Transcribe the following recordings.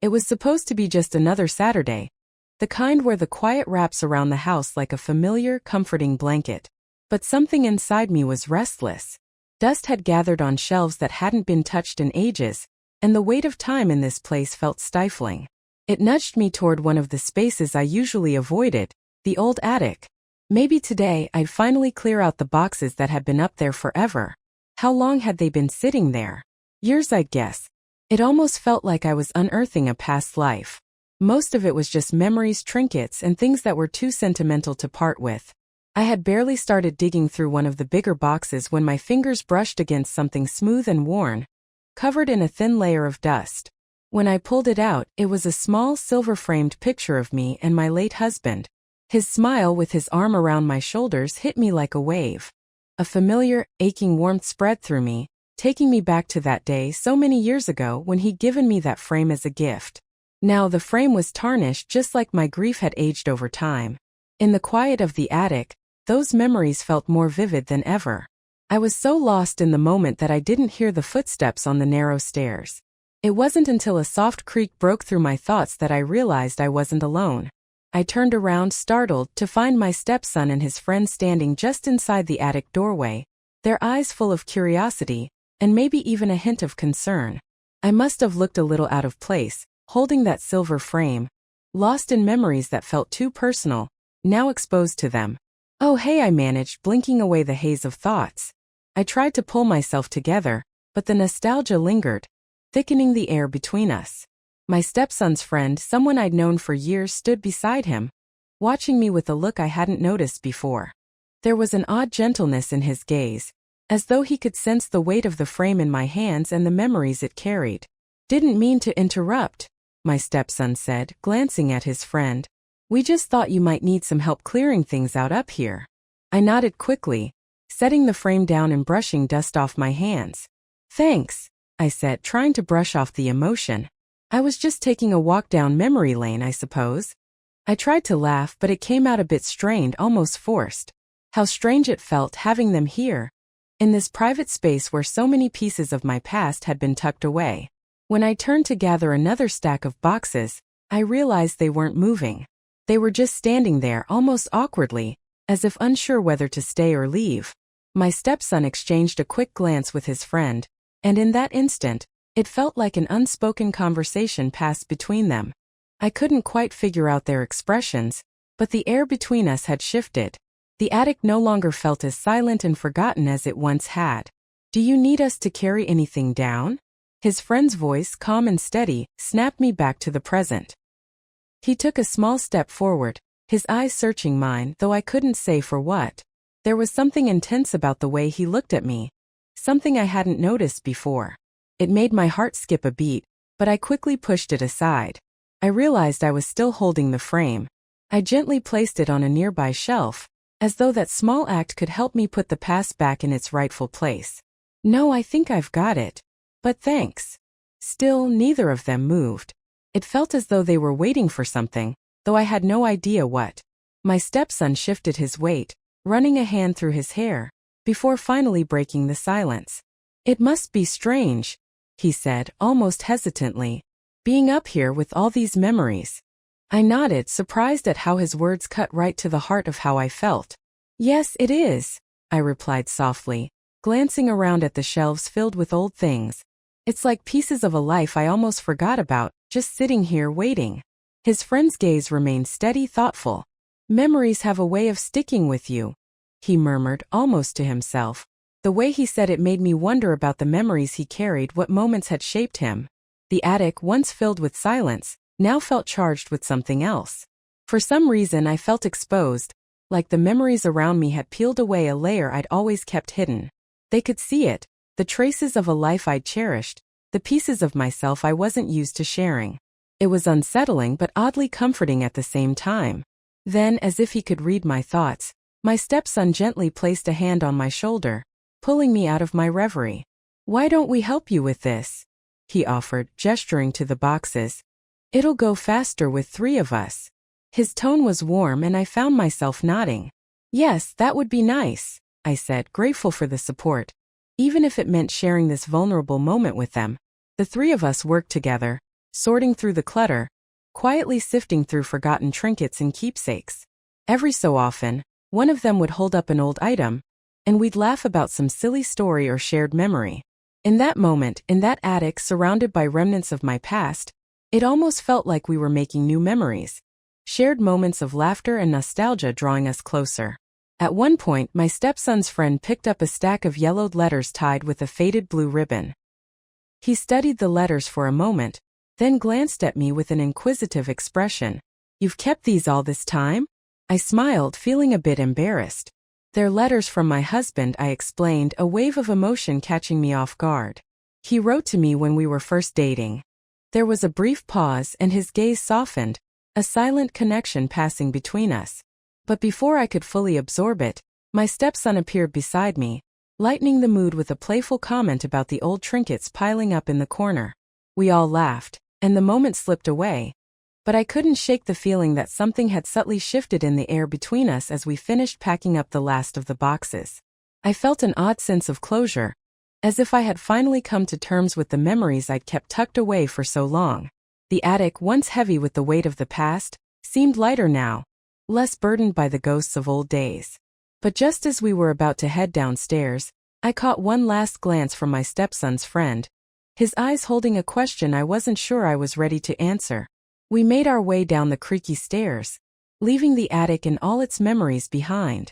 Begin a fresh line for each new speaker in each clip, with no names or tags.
It was supposed to be just another Saturday, the kind where the quiet wraps around the house like a familiar, comforting blanket. But something inside me was restless. Dust had gathered on shelves that hadn't been touched in ages, and the weight of time in this place felt stifling. It nudged me toward one of the spaces I usually avoided, the old attic. Maybe today I'd finally clear out the boxes that had been up there forever. How long had they been sitting there? Years, I'd guess. It almost felt like I was unearthing a past life. Most of it was just memories, trinkets, and things that were too sentimental to part with. I had barely started digging through one of the bigger boxes when my fingers brushed against something smooth and worn, covered in a thin layer of dust. When I pulled it out, it was a small silver-framed picture of me and my late husband. His smile with his arm around my shoulders hit me like a wave. A familiar, aching warmth spread through me, taking me back to that day so many years ago when he'd given me that frame as a gift. Now the frame was tarnished just like my grief had aged over time. In the quiet of the attic, those memories felt more vivid than ever. I was so lost in the moment that I didn't hear the footsteps on the narrow stairs. It wasn't until a soft creak broke through my thoughts that I realized I wasn't alone. I turned around, startled, to find my stepson and his friend standing just inside the attic doorway, their eyes full of curiosity, and maybe even a hint of concern. I must have looked a little out of place, holding that silver frame, lost in memories that felt too personal, now exposed to them. "Oh hey," I managed, blinking away the haze of thoughts. I tried to pull myself together, but the nostalgia lingered, thickening the air between us. My stepson's friend, someone I'd known for years, stood beside him, watching me with a look I hadn't noticed before. There was an odd gentleness in his gaze, as though he could sense the weight of the frame in my hands and the memories it carried. "Didn't mean to interrupt," my stepson said, glancing at his friend. "We just thought you might need some help clearing things out up here." I nodded quickly, setting the frame down and brushing dust off my hands. "Thanks," I said, trying to brush off the emotion. "I was just taking a walk down memory lane, I suppose." I tried to laugh, but it came out a bit strained, almost forced. How strange it felt having them here, in this private space where so many pieces of my past had been tucked away. When I turned to gather another stack of boxes, I realized they weren't moving. They were just standing there, almost awkwardly, as if unsure whether to stay or leave. My stepson exchanged a quick glance with his friend, and in that instant, it felt like an unspoken conversation passed between them. I couldn't quite figure out their expressions, but the air between us had shifted. The attic no longer felt as silent and forgotten as it once had. "Do you need us to carry anything down?" His friend's voice, calm and steady, snapped me back to the present. He took a small step forward, his eyes searching mine, though I couldn't say for what. There was something intense about the way he looked at me, something I hadn't noticed before. It made my heart skip a beat, but I quickly pushed it aside. I realized I was still holding the frame. I gently placed it on a nearby shelf, as though that small act could help me put the past back in its rightful place. "No, I think I've got it. But thanks." Still, neither of them moved. It felt as though they were waiting for something, though I had no idea what. My stepson shifted his weight, running a hand through his hair, before finally breaking the silence. "It must be strange," he said, almost hesitantly, "being up here with all these memories." I nodded, surprised at how his words cut right to the heart of how I felt. "Yes, it is," I replied softly, glancing around at the shelves filled with old things. "It's like pieces of a life I almost forgot about, just sitting here waiting." His friend's gaze remained steady, thoughtful. "Memories have a way of sticking with you," he murmured, almost to himself. The way he said it made me wonder about the memories he carried, what moments had shaped him. The attic, once filled with silence, now felt charged with something else. For some reason I felt exposed, like the memories around me had peeled away a layer I'd always kept hidden. They could see it, the traces of a life I'd cherished, the pieces of myself I wasn't used to sharing. It was unsettling but oddly comforting at the same time. Then, as if he could read my thoughts, my stepson gently placed a hand on my shoulder, pulling me out of my reverie. "Why don't we help you with this?" he offered, gesturing to the boxes. "It'll go faster with 3 of us." His tone was warm and I found myself nodding. "Yes, that would be nice," I said, grateful for the support. Even if it meant sharing this vulnerable moment with them. The 3 of us worked together, sorting through the clutter, quietly sifting through forgotten trinkets and keepsakes. Every so often, one of them would hold up an old item, and we'd laugh about some silly story or shared memory. In that moment, in that attic surrounded by remnants of my past, it almost felt like we were making new memories. Shared moments of laughter and nostalgia drawing us closer. At one point, my stepson's friend picked up a stack of yellowed letters tied with a faded blue ribbon. He studied the letters for a moment, then glanced at me with an inquisitive expression. "You've kept these all this time?" I smiled, feeling a bit embarrassed. "They're letters from my husband," I explained, a wave of emotion catching me off guard. "He wrote to me when we were first dating." There was a brief pause and his gaze softened, a silent connection passing between us. But before I could fully absorb it, my stepson appeared beside me, lightening the mood with a playful comment about the old trinkets piling up in the corner. We all laughed, and the moment slipped away, but I couldn't shake the feeling that something had subtly shifted in the air between us as we finished packing up the last of the boxes. I felt an odd sense of closure, as if I had finally come to terms with the memories I'd kept tucked away for so long. The attic, once heavy with the weight of the past, seemed lighter now, less burdened by the ghosts of old days. But just as we were about to head downstairs, I caught one last glance from my stepson's friend, his eyes holding a question I wasn't sure I was ready to answer. We made our way down the creaky stairs, leaving the attic and all its memories behind.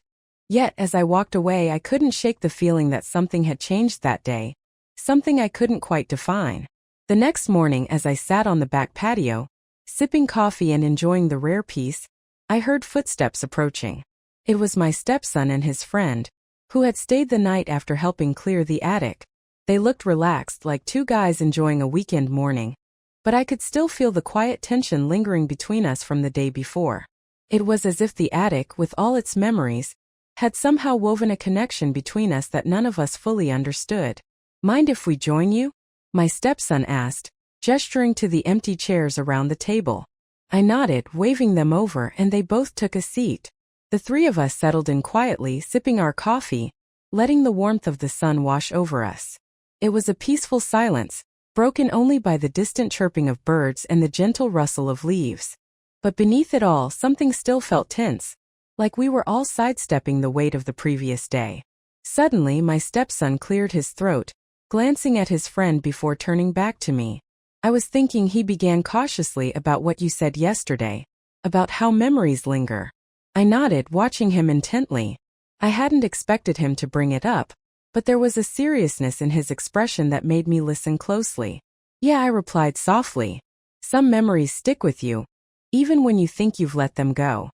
Yet as I walked away, I couldn't shake the feeling that something had changed that day, something I couldn't quite define. The next morning, as I sat on the back patio, sipping coffee and enjoying the rare peace, I heard footsteps approaching. It was my stepson and his friend, who had stayed the night after helping clear the attic. They looked relaxed, like two guys enjoying a weekend morning, but I could still feel the quiet tension lingering between us from the day before. It was as if the attic, with all its memories, had somehow woven a connection between us that none of us fully understood. "Mind if we join you?" my stepson asked, gesturing to the empty chairs around the table. I nodded, waving them over, and they both took a seat. The three of us settled in quietly, sipping our coffee, letting the warmth of the sun wash over us. It was a peaceful silence, broken only by the distant chirping of birds and the gentle rustle of leaves. But beneath it all, something still felt tense, like we were all sidestepping the weight of the previous day. Suddenly, my stepson cleared his throat, glancing at his friend before turning back to me. "I was thinking," he began cautiously, "about what you said yesterday, about how memories linger." I nodded, watching him intently. I hadn't expected him to bring it up, but there was a seriousness in his expression that made me listen closely. "Yeah," I replied softly. "Some memories stick with you, even when you think you've let them go."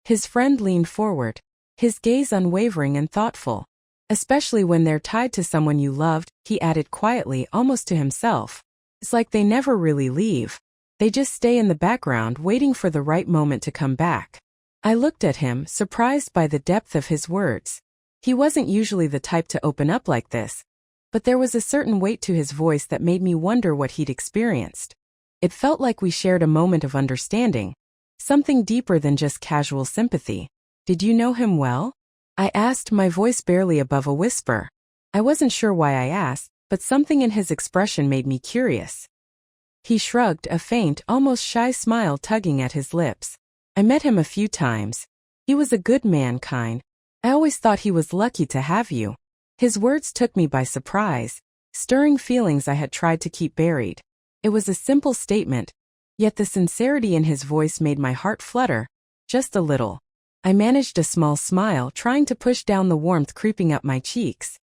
His friend leaned forward, his gaze unwavering and thoughtful. "Especially when they're tied to someone you loved," he added quietly, almost to himself. "It's like they never really leave. They just stay in the background, waiting for the right moment to come back." I looked at him, surprised by the depth of his words. He wasn't usually the type to open up like this, but there was a certain weight to his voice that made me wonder what he'd experienced. It felt like we shared a moment of understanding, something deeper than just casual sympathy. "Did you know him well?" I asked, my voice barely above a whisper. I wasn't sure why I asked, but something in his expression made me curious. He shrugged, a faint, almost shy smile tugging at his lips. "I met him a few times. He was a good man, kind. I always thought he was lucky to have you." His words took me by surprise, stirring feelings I had tried to keep buried. It was a simple statement, yet the sincerity in his voice made my heart flutter, just a little. I managed a small smile, trying to push down the warmth creeping up my cheeks.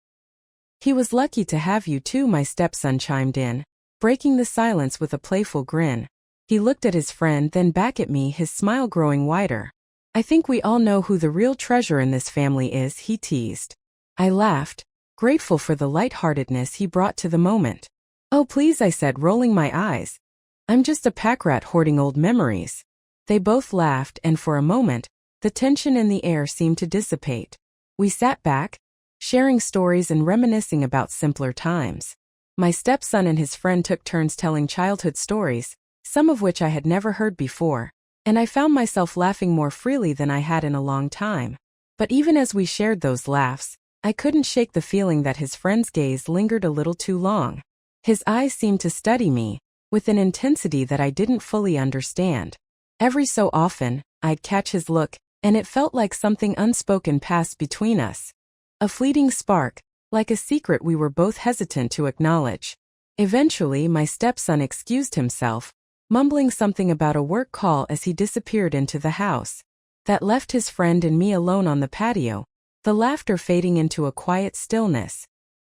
"He was lucky to have you too," my stepson chimed in, breaking the silence with a playful grin. He looked at his friend, then back at me, his smile growing wider. "I think we all know who the real treasure in this family is," he teased. I laughed, grateful for the lightheartedness he brought to the moment. "Oh please," I said, rolling my eyes. "I'm just a pack rat hoarding old memories." They both laughed, and for a moment, the tension in the air seemed to dissipate. We sat back, sharing stories and reminiscing about simpler times. My stepson and his friend took turns telling childhood stories, some of which I had never heard before, and I found myself laughing more freely than I had in a long time. But even as we shared those laughs, I couldn't shake the feeling that his friend's gaze lingered a little too long. His eyes seemed to study me, with an intensity that I didn't fully understand. Every so often, I'd catch his look, and it felt like something unspoken passed between us. A fleeting spark, like a secret we were both hesitant to acknowledge. Eventually, my stepson excused himself, mumbling something about a work call as he disappeared into the house. That left his friend and me alone on the patio, the laughter fading into a quiet stillness.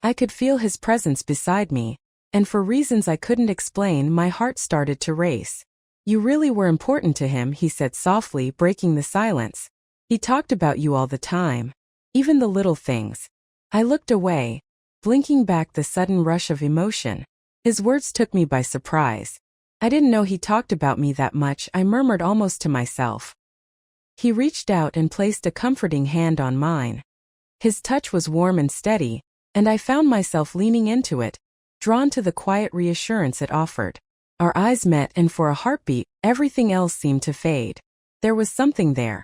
I could feel his presence beside me, and for reasons I couldn't explain, my heart started to race. "You really were important to him," he said softly, breaking the silence. "He talked about you all the time. Even the little things." I looked away, blinking back the sudden rush of emotion. His words took me by surprise. "I didn't know he talked about me that much," I murmured almost to myself. He reached out and placed a comforting hand on mine. His touch was warm and steady, and I found myself leaning into it, drawn to the quiet reassurance it offered. Our eyes met, and for a heartbeat, everything else seemed to fade. There was something there.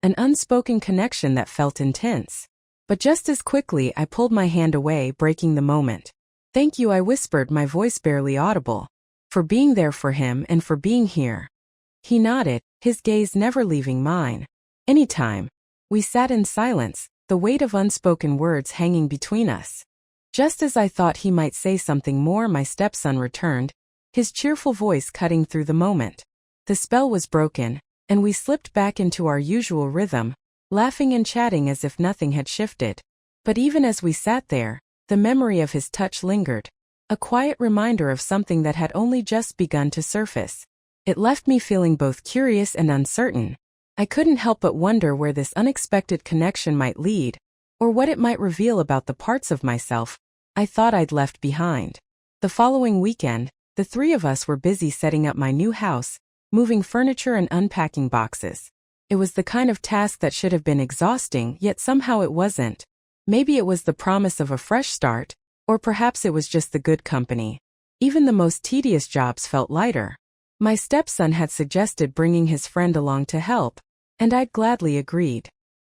An unspoken connection that felt intense. But just as quickly I pulled my hand away, breaking the moment. "Thank you," I whispered, my voice barely audible. "For being there for him and for being here." He nodded, his gaze never leaving mine. "Anytime." We sat in silence, the weight of unspoken words hanging between us. Just as I thought he might say something more, my stepson returned, his cheerful voice cutting through the moment. The spell was broken, and we slipped back into our usual rhythm, laughing and chatting as if nothing had shifted. But even as we sat there, the memory of his touch lingered, a quiet reminder of something that had only just begun to surface. It left me feeling both curious and uncertain. I couldn't help but wonder where this unexpected connection might lead, or what it might reveal about the parts of myself I thought I'd left behind. The following weekend, the three of us were busy setting up my new house, moving furniture and unpacking boxes. It was the kind of task that should have been exhausting, yet somehow it wasn't. Maybe it was the promise of a fresh start, or perhaps it was just the good company. Even the most tedious jobs felt lighter. My stepson had suggested bringing his friend along to help, and I'd gladly agreed.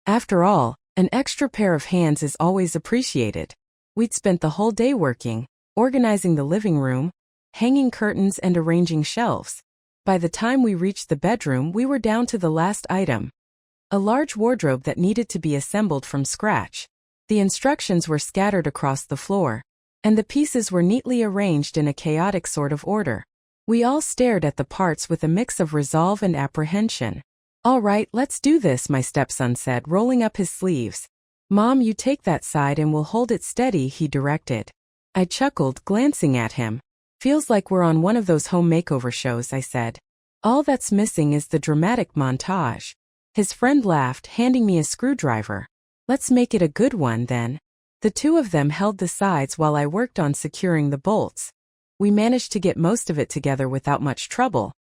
After all, an extra pair of hands is always appreciated. We'd spent the whole day working, organizing the living room, hanging curtains and arranging shelves. By the time we reached the bedroom, we were down to the last item. A large wardrobe that needed to be assembled from scratch. The instructions were scattered across the floor, and the pieces were neatly arranged in a chaotic sort of order. We all stared at the parts with a mix of resolve and apprehension. "All right, let's do this," my stepson said, rolling up his sleeves. "Mom, you take that side and we'll hold it steady," he directed. I chuckled, glancing at him. "Feels like we're on one of those home makeover shows," I said. "All that's missing is the dramatic montage." His friend laughed, handing me a screwdriver. "Let's make it a good one, then." The two of them held the sides while I worked on securing the bolts. We managed to get most of it together without much trouble.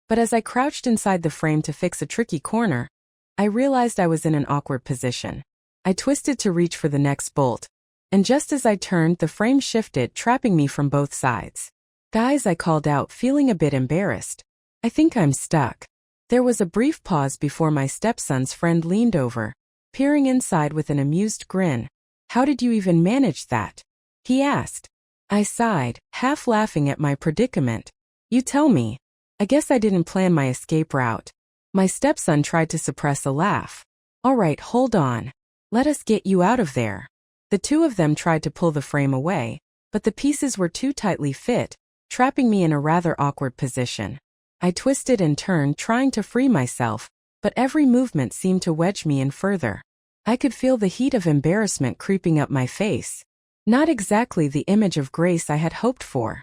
But as I crouched inside the frame to fix a tricky corner, I realized I was in an awkward position. I twisted to reach for the next bolt, and just as I turned, the frame shifted, trapping me from both sides. "Guys," I called out, feeling a bit embarrassed. "I think I'm stuck." There was a brief pause before my stepson's friend leaned over, peering inside with an amused grin. "How did you even manage that?" he asked. I sighed, half laughing at my predicament. "You tell me. I guess I didn't plan my escape route." My stepson tried to suppress a laugh. "All right, hold on. Let us get you out of there." The two of them tried to pull the frame away, but the pieces were too tightly fit, trapping me in a rather awkward position. I twisted and turned, trying to free myself, but every movement seemed to wedge me in further. I could feel the heat of embarrassment creeping up my face. Not exactly the image of grace I had hoped for.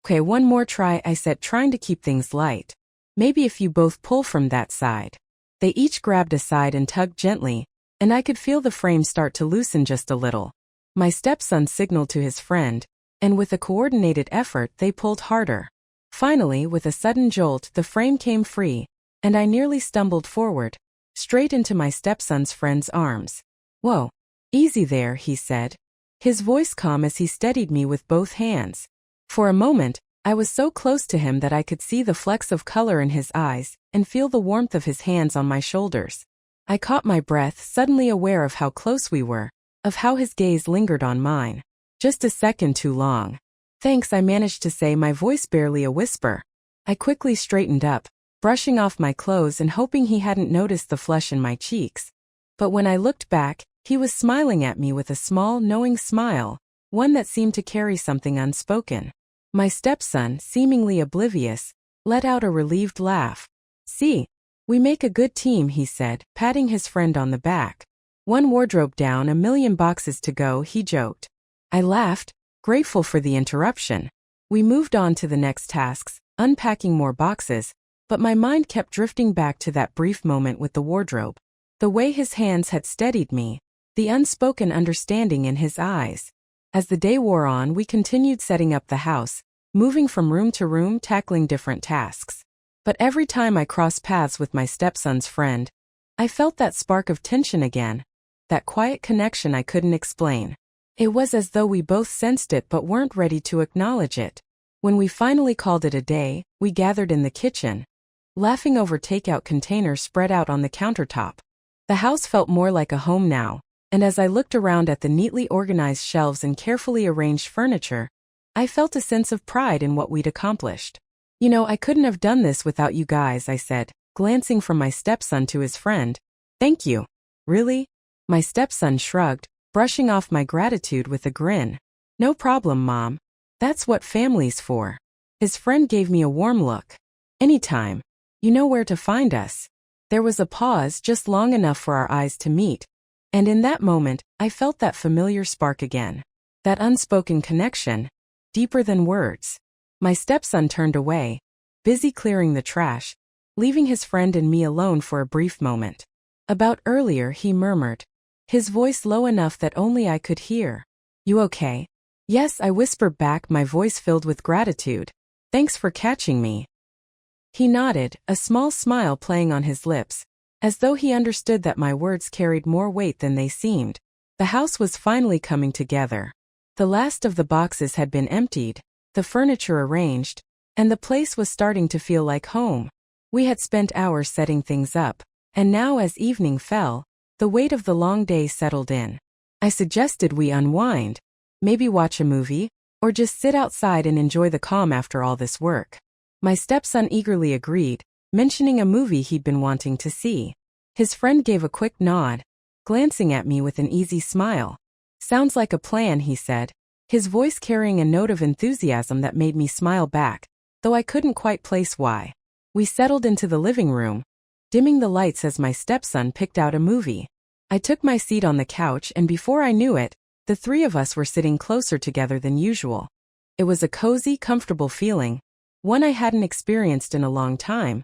"Okay, one more try," I said, trying to keep things light. "Maybe if you both pull from that side." They each grabbed a side and tugged gently, and I could feel the frame start to loosen just a little. My stepson signaled to his friend, and with a coordinated effort, they pulled harder. Finally, with a sudden jolt, the frame came free, and I nearly stumbled forward, straight into my stepson's friend's arms. "Whoa, easy there," he said, his voice calm as he steadied me with both hands. For a moment, I was so close to him that I could see the flecks of color in his eyes and feel the warmth of his hands on my shoulders. I caught my breath, suddenly aware of how close we were, of how his gaze lingered on mine. Just a second too long. Thanks, I managed to say, my voice barely a whisper. I quickly straightened up, brushing off my clothes and hoping he hadn't noticed the flush in my cheeks. But when I looked back, he was smiling at me with a small, knowing smile, one that seemed to carry something unspoken. My stepson, seemingly oblivious, let out a relieved laugh. See, we make a good team, he said, patting his friend on the back. One wardrobe down, a million boxes to go, he joked. I laughed, grateful for the interruption. We moved on to the next tasks, unpacking more boxes, but my mind kept drifting back to that brief moment with the wardrobe. The way his hands had steadied me, the unspoken understanding in his eyes. As the day wore on, we continued setting up the house, moving from room to room, tackling different tasks. But every time I crossed paths with my stepson's friend, I felt that spark of tension again, that quiet connection I couldn't explain. It was as though we both sensed it but weren't ready to acknowledge it. When we finally called it a day, we gathered in the kitchen, laughing over takeout containers spread out on the countertop. The house felt more like a home now, and as I looked around at the neatly organized shelves and carefully arranged furniture, I felt a sense of pride in what we'd accomplished. You know, I couldn't have done this without you guys, I said, glancing from my stepson to his friend. Thank you. Really? My stepson shrugged, brushing off my gratitude with a grin. No problem, Mom. That's what family's for. His friend gave me a warm look. Anytime. You know where to find us. There was a pause just long enough for our eyes to meet, and in that moment, I felt that familiar spark again. That unspoken connection, deeper than words. My stepson turned away, busy clearing the trash, leaving his friend and me alone for a brief moment. About earlier, he murmured, his voice low enough that only I could hear. You okay? Yes, I whispered back, my voice filled with gratitude. Thanks for catching me. He nodded, a small smile playing on his lips, as though he understood that my words carried more weight than they seemed. The house was finally coming together. The last of the boxes had been emptied, the furniture arranged, and the place was starting to feel like home. We had spent hours setting things up, and now as evening fell, the weight of the long day settled in. I suggested we unwind, maybe watch a movie, or just sit outside and enjoy the calm after all this work. My stepson eagerly agreed, mentioning a movie he'd been wanting to see. His friend gave a quick nod, glancing at me with an easy smile. Sounds like a plan, he said, his voice carrying a note of enthusiasm that made me smile back, though I couldn't quite place why. We settled into the living room, dimming the lights as my stepson picked out a movie. I took my seat on the couch, and before I knew it, the three of us were sitting closer together than usual. It was a cozy, comfortable feeling, one I hadn't experienced in a long time.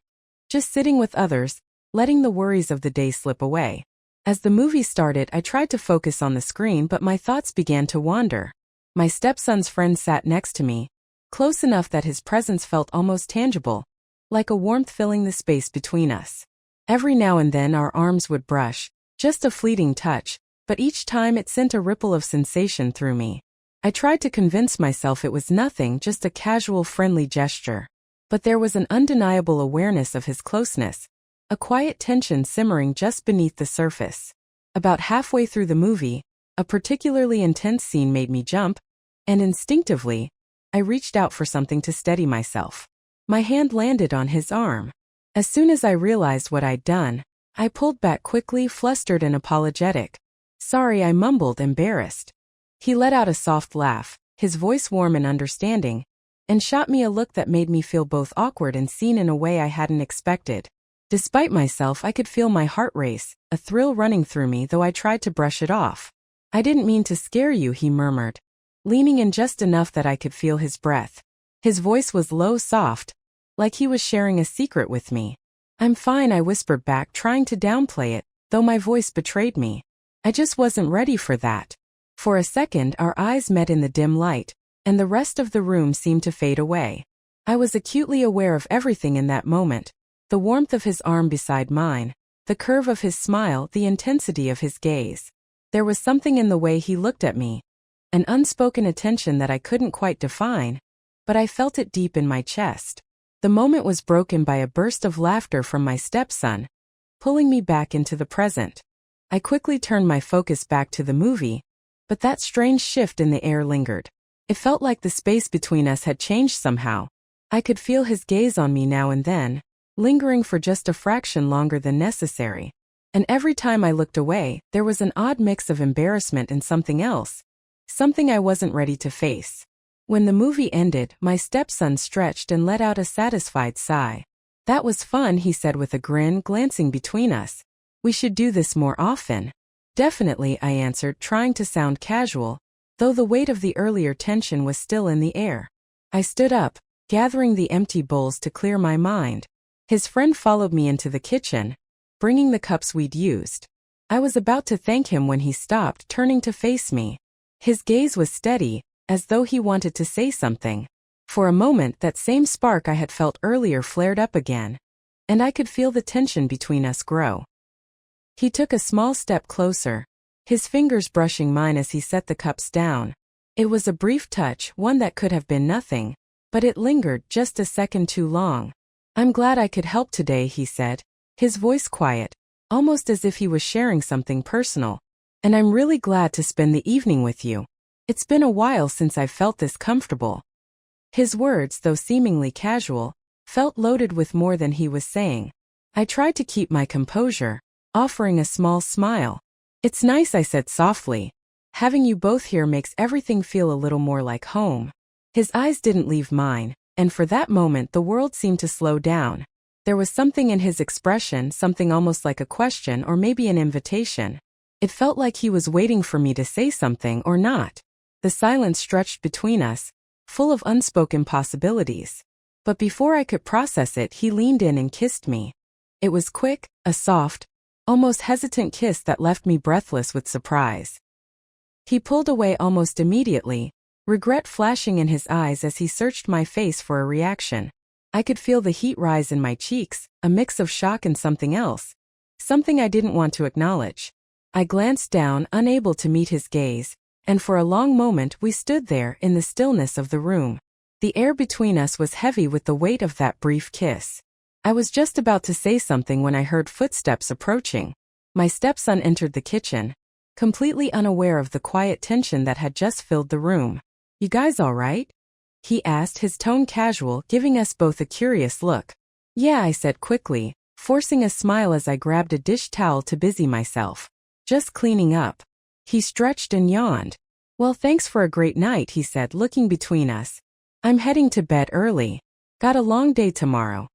Just sitting with others, letting the worries of the day slip away. As the movie started, I tried to focus on the screen, but my thoughts began to wander. My stepson's friend sat next to me, close enough that his presence felt almost tangible, like a warmth filling the space between us. Every now and then our arms would brush, just a fleeting touch, but each time it sent a ripple of sensation through me. I tried to convince myself it was nothing, just a casual, friendly gesture. But there was an undeniable awareness of his closeness, a quiet tension simmering just beneath the surface. About halfway through the movie, a particularly intense scene made me jump, and instinctively, I reached out for something to steady myself. My hand landed on his arm. As soon as I realized what I'd done, I pulled back quickly, flustered and apologetic. Sorry, I mumbled, embarrassed. He let out a soft laugh, his voice warm and understanding, and shot me a look that made me feel both awkward and seen in a way I hadn't expected. Despite myself, I could feel my heart race, a thrill running through me, though I tried to brush it off. I didn't mean to scare you, he murmured, leaning in just enough that I could feel his breath. His voice was low, soft, like he was sharing a secret with me. I'm fine, I whispered back, trying to downplay it, though my voice betrayed me. I just wasn't ready for that. For a second, our eyes met in the dim light, and the rest of the room seemed to fade away. I was acutely aware of everything in that moment. The warmth of his arm beside mine, the curve of his smile, the intensity of his gaze. There was something in the way he looked at me, an unspoken attention that I couldn't quite define, but I felt it deep in my chest. The moment was broken by a burst of laughter from my stepson, pulling me back into the present. I quickly turned my focus back to the movie, but that strange shift in the air lingered. It felt like the space between us had changed somehow. I could feel his gaze on me now and then, lingering for just a fraction longer than necessary. And every time I looked away, there was an odd mix of embarrassment and something else. Something I wasn't ready to face. When the movie ended, my stepson stretched and let out a satisfied sigh. "That was fun," he said with a grin, glancing between us. "We should do this more often." "Definitely," I answered, trying to sound casual, though the weight of the earlier tension was still in the air. I stood up, gathering the empty bowls to clear my mind. His friend followed me into the kitchen, bringing the cups we'd used. I was about to thank him when he stopped, turning to face me. His gaze was steady, as though he wanted to say something. For a moment, that same spark I had felt earlier flared up again, and I could feel the tension between us grow. He took a small step closer, his fingers brushing mine as he set the cups down. It was a brief touch, one that could have been nothing, but it lingered just a second too long. "I'm glad I could help today," he said, his voice quiet, almost as if he was sharing something personal. "And I'm really glad to spend the evening with you. It's been a while since I've felt this comfortable." His words, though seemingly casual, felt loaded with more than he was saying. I tried to keep my composure, offering a small smile. "It's nice," I said softly. "Having you both here makes everything feel a little more like home." His eyes didn't leave mine, and for that moment the world seemed to slow down. There was something in his expression, something almost like a question or maybe an invitation. It felt like he was waiting for me to say something or not. The silence stretched between us, full of unspoken possibilities. But before I could process it, he leaned in and kissed me. It was quick, a soft, almost hesitant kiss that left me breathless with surprise. He pulled away almost immediately, regret flashing in his eyes as he searched my face for a reaction. I could feel the heat rise in my cheeks, a mix of shock and something else. Something I didn't want to acknowledge. I glanced down, unable to meet his gaze, and for a long moment we stood there in the stillness of the room. The air between us was heavy with the weight of that brief kiss. I was just about to say something when I heard footsteps approaching. My stepson entered the kitchen, completely unaware of the quiet tension that had just filled the room. "You guys all right?" he asked, his tone casual, giving us both a curious look. "Yeah," I said quickly, forcing a smile as I grabbed a dish towel to busy myself. "Just cleaning up." He stretched and yawned. "Well, thanks for a great night," he said, looking between us. "I'm heading to bed early. Got a long day tomorrow."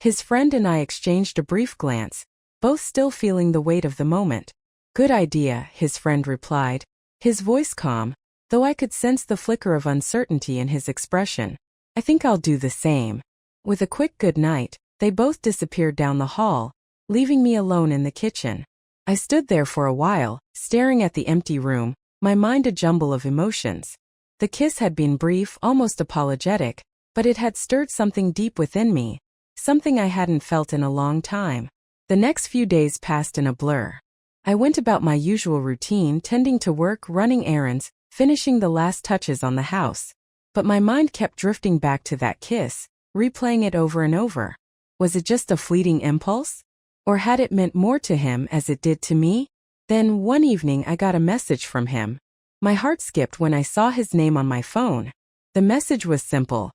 His friend and I exchanged a brief glance, both still feeling the weight of the moment. "Good idea," his friend replied, his voice calm, though I could sense the flicker of uncertainty in his expression. "I think I'll do the same." With a quick good night, they both disappeared down the hall, leaving me alone in the kitchen. I stood there for a while, staring at the empty room, my mind a jumble of emotions. The kiss had been brief, almost apologetic, but it had stirred something deep within me, something I hadn't felt in a long time. The next few days passed in a blur. I went about my usual routine, tending to work, running errands, finishing the last touches on the house. But my mind kept drifting back to that kiss, replaying it over and over. Was it just a fleeting impulse? Or had it meant more to him as it did to me? Then, one evening I got a message from him. My heart skipped when I saw his name on my phone. The message was simple.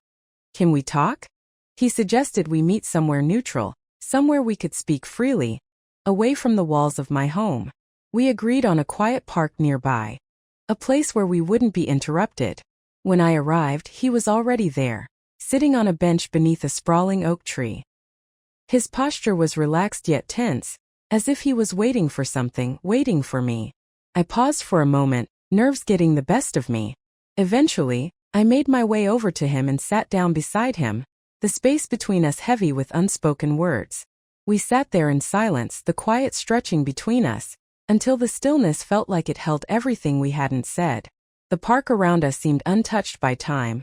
"Can we talk?" He suggested we meet somewhere neutral, somewhere we could speak freely, away from the walls of my home. We agreed on a quiet park nearby, a place where we wouldn't be interrupted. When I arrived, he was already there, sitting on a bench beneath a sprawling oak tree. His posture was relaxed yet tense, as if he was waiting for something, waiting for me. I paused for a moment, nerves getting the best of me. Eventually, I made my way over to him and sat down beside him, the space between us heavy with unspoken words. We sat there in silence, the quiet stretching between us, until the stillness felt like it held everything we hadn't said. The park around us seemed untouched by time,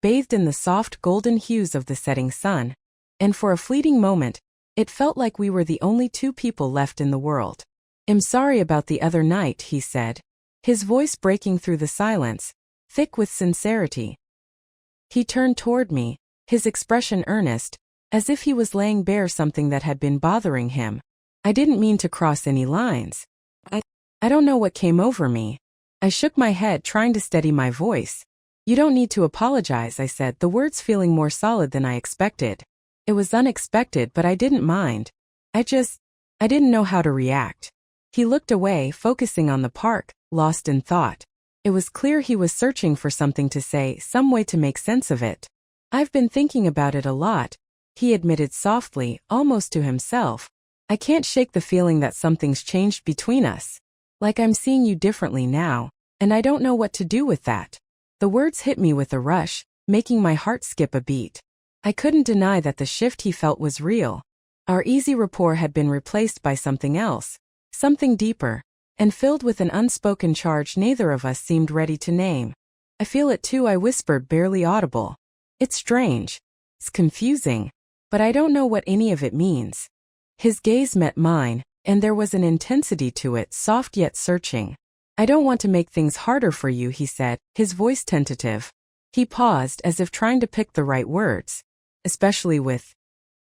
bathed in the soft golden hues of the setting sun, and for a fleeting moment, it felt like we were the only two people left in the world. "I'm sorry about the other night," he said, his voice breaking through the silence, thick with sincerity. He turned toward me, his expression earnest, as if he was laying bare something that had been bothering him. "I didn't mean to cross any lines. I don't know what came over me." I shook my head, trying to steady my voice. You don't need to apologize, I said, the words feeling more solid than I expected. It was unexpected, but I didn't mind. I didn't know how to react. He looked away, focusing on the park, lost in thought. It was clear he was searching for something to say, some way to make sense of it. I've been thinking about it a lot, he admitted softly, almost to himself. I can't shake the feeling that something's changed between us. Like I'm seeing you differently now, and I don't know what to do with that. The words hit me with a rush, making my heart skip a beat. I couldn't deny that the shift he felt was real. Our easy rapport had been replaced by something else, something deeper, and filled with an unspoken charge neither of us seemed ready to name. I feel it too, I whispered, barely audible. It's strange. It's confusing. But I don't know what any of it means. His gaze met mine, and there was an intensity to it, soft yet searching. I don't want to make things harder for you, he said, his voice tentative. He paused as if trying to pick the right words. Especially with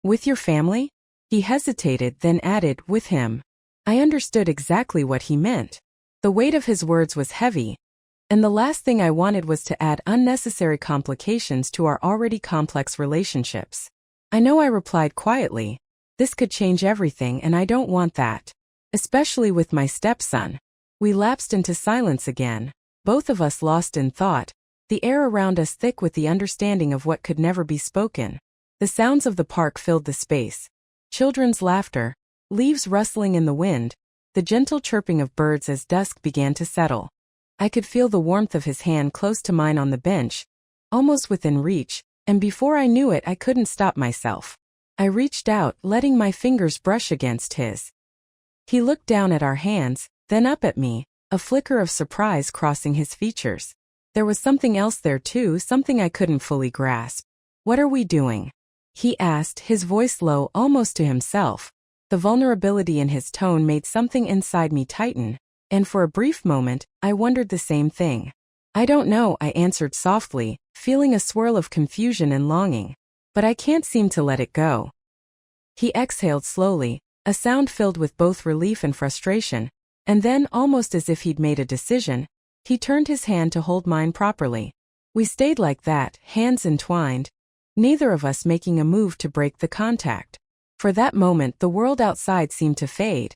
your family? He hesitated, then added, with him. I understood exactly what he meant. The weight of his words was heavy, and the last thing I wanted was to add unnecessary complications to our already complex relationships. I know, I replied quietly. This could change everything, and I don't want that. Especially with my stepson. We lapsed into silence again, both of us lost in thought, the air around us thick with the understanding of what could never be spoken. The sounds of the park filled the space. Children's laughter, leaves rustling in the wind, the gentle chirping of birds as dusk began to settle. I could feel the warmth of his hand close to mine on the bench, almost within reach, and before I knew it I couldn't stop myself. I reached out, letting my fingers brush against his. He looked down at our hands, then up at me, a flicker of surprise crossing his features. There was something else there too, something I couldn't fully grasp. What are we doing? He asked, his voice low, almost to himself. The vulnerability in his tone made something inside me tighten, and for a brief moment, I wondered the same thing. I don't know, I answered softly, feeling a swirl of confusion and longing. But I can't seem to let it go. He exhaled slowly, a sound filled with both relief and frustration, and then, almost as if he'd made a decision, he turned his hand to hold mine properly. We stayed like that, hands entwined, neither of us making a move to break the contact. For that moment the world outside seemed to fade,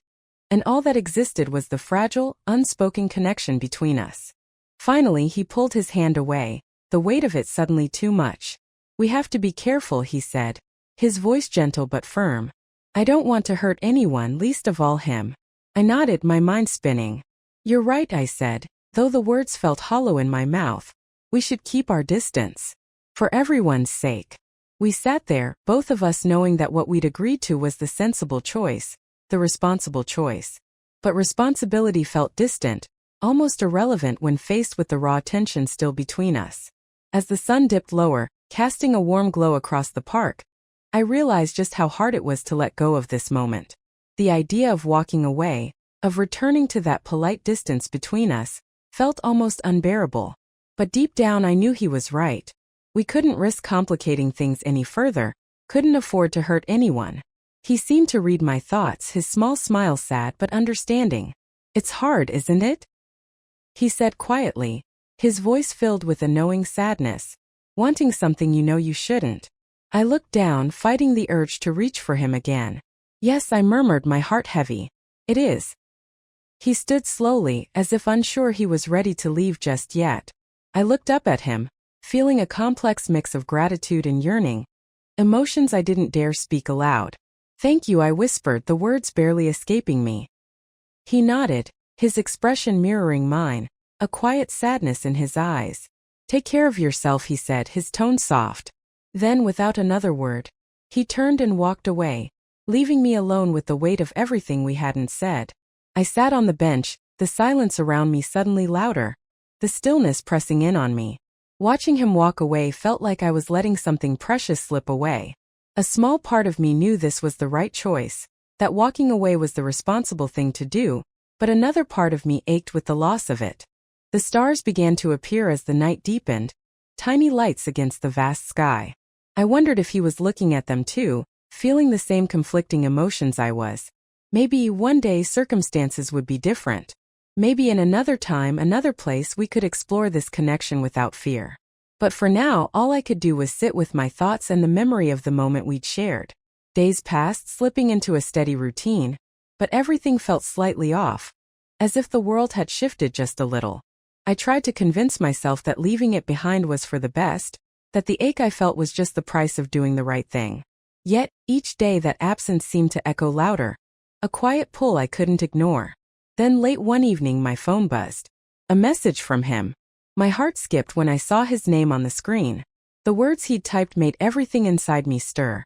and all that existed was the fragile, unspoken connection between us. Finally he pulled his hand away, the weight of it suddenly too much. We have to be careful, he said, his voice gentle but firm. I don't want to hurt anyone, least of all him. I nodded, my mind spinning. You're right, I said, though the words felt hollow in my mouth. We should keep our distance. For everyone's sake. We sat there, both of us knowing that what we'd agreed to was the sensible choice, the responsible choice. But responsibility felt distant, almost irrelevant when faced with the raw tension still between us. As the sun dipped lower, casting a warm glow across the park, I realized just how hard it was to let go of this moment. The idea of walking away, of returning to that polite distance between us, felt almost unbearable. But deep down I knew he was right. We couldn't risk complicating things any further, couldn't afford to hurt anyone. He seemed to read my thoughts, his small smile sad but understanding. It's hard, isn't it? He said quietly, his voice filled with a knowing sadness. Wanting something you know you shouldn't. I looked down, fighting the urge to reach for him again. Yes, I murmured, my heart heavy. It is. He stood slowly, as if unsure he was ready to leave just yet. I looked up at him, feeling a complex mix of gratitude and yearning, emotions I didn't dare speak aloud. Thank you, I whispered, the words barely escaping me. He nodded, his expression mirroring mine, a quiet sadness in his eyes. Take care of yourself, he said, his tone soft. Then, without another word, he turned and walked away, leaving me alone with the weight of everything we hadn't said. I sat on the bench, the silence around me suddenly louder, the stillness pressing in on me. Watching him walk away felt like I was letting something precious slip away. A small part of me knew this was the right choice, that walking away was the responsible thing to do, but another part of me ached with the loss of it. The stars began to appear as the night deepened, tiny lights against the vast sky. I wondered if he was looking at them too, feeling the same conflicting emotions I was. Maybe one day circumstances would be different. Maybe in another time, another place we could explore this connection without fear. But for now, all I could do was sit with my thoughts and the memory of the moment we'd shared. Days passed, slipping into a steady routine, but everything felt slightly off, as if the world had shifted just a little. I tried to convince myself that leaving it behind was for the best, that the ache I felt was just the price of doing the right thing. Yet, each day that absence seemed to echo louder, a quiet pull I couldn't ignore. Then late one evening my phone buzzed. A message from him. My heart skipped when I saw his name on the screen. The words he'd typed made everything inside me stir.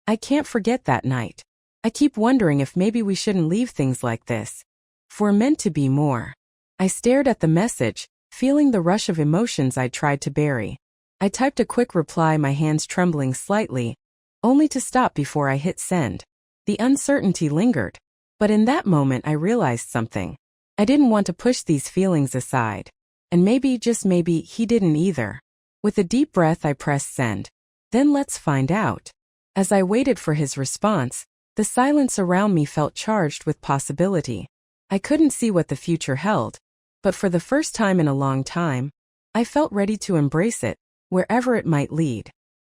I can't forget that night. I keep wondering if maybe we shouldn't leave things like this. If we're meant to be more. I stared at the message, feeling the rush of emotions I'd tried to bury. I typed a quick reply, my hands trembling slightly, only to stop before I hit send. The uncertainty lingered. But in that moment I realized something. I didn't want to push these feelings aside. And maybe, just maybe, he didn't either. With a deep breath I pressed send. Then let's find out. As I waited for his response, the silence around me felt charged with possibility. I couldn't see what the future held, but for the first time in a long time, I felt ready to embrace it, wherever it might lead.